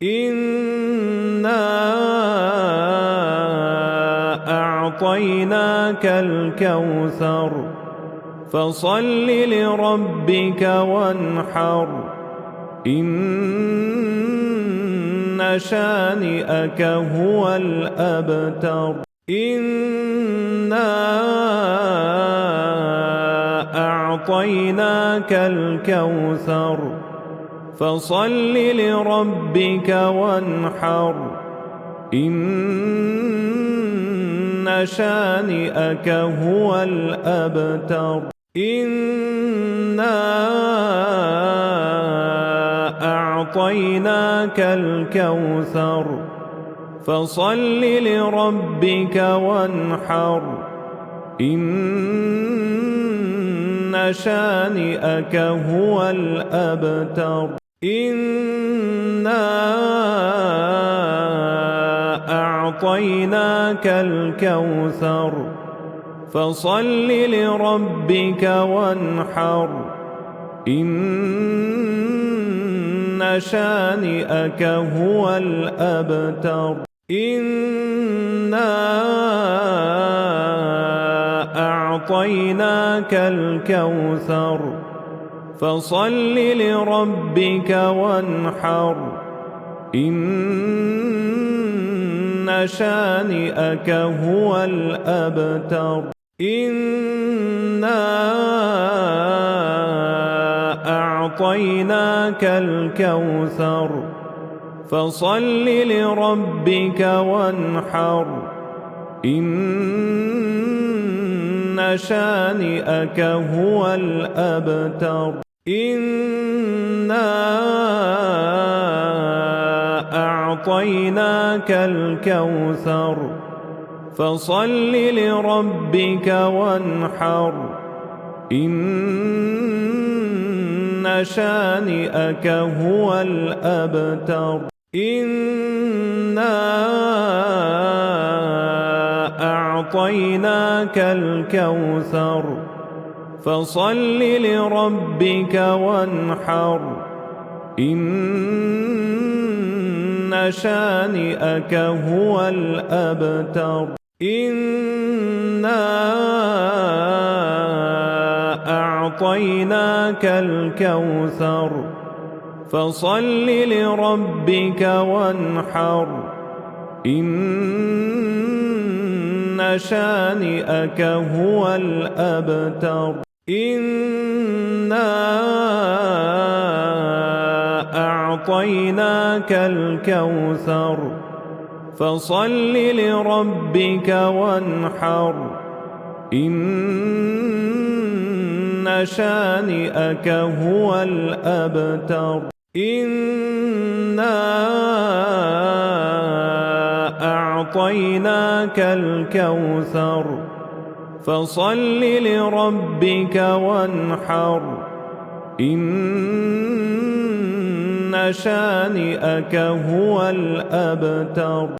إِنَّا أَعْطَيْنَاكَ الْكَوْثَرَ فَصَلِّ لِرَبِّكَ وَانْحَرْ إِنَّ شَانِئَكَ هُوَ الْأَبْتَرُ إِنَّا أَعْطَيْنَاكَ الْكَوْثَرَ فَصَلِّ لِرَبِّكَ وَانْحَرْ إِنَّ شَانِئَكَ هُوَ الْأَبْتَرُ إِنَّا أَعْطَيْنَاكَ الْكَوْثَرَ فَصَلِّ لِرَبِّكَ وَانْحَرْ إِنَّ شَانِئَكَ هُوَ الْأَبْتَرُ إِنَّا أَعْطَيْنَاكَ الْكَوْثَرَ فَصَلِّ لِرَبِّكَ وَانْحَرْ إِنَّ شَانِئَكَ هُوَ الْأَبْتَرُ إِنَّا أَعْطَيْنَاكَ الْكَوْثَرَ فَصَلِّ لِرَبِّكَ وَانْحَرْ إِنَّ شَانِئَكَ هُوَ الْأَبْتَرُ إِنَّا أَعْطَيْنَاكَ الْكَوْثَرَ فَصَلِّ لِرَبِّكَ وَانْحَرْ إِنَّ شَانِئَكَ هُوَ الْأَبْتَرُ إِنَّا أَعْطَيْنَاكَ الْكَوْثَرَ فَصَلِّ لِرَبِّكَ وَانْحَرْ إِنَّ شَانِئَكَ هُوَ الْأَبْتَرُ إِنَّا أَعْطَيْنَاكَ الْكَوْثَرَ فَصَلِّ لِرَبِّكَ وَانْحَرْ إِنَّ شَانِئَكَ هُوَ الْأَبْتَرُ إِنَّا أَعْطَيْنَاكَ الْكَوْثَرَ فَصَلِّ لِرَبِّكَ وَانْحَرْ إِنَّ شَانِئَكَ هُوَ الْأَبْتَرُ إِنَّا أَعْطَيْنَاكَ الْكَوْثَرَ فَصَلِّ لِرَبِّكَ وَانْحَرْ إِنَّ شَانِئَكَ هُوَ الْأَبْتَرُ إِنَّا أَعْطَيْنَاكَ الْكَوْثَرَ فَصَلِّ لِرَبِّكَ وَانْحَرْ إِنَّ شَانِئَكَ هُوَ الْأَبْتَرُ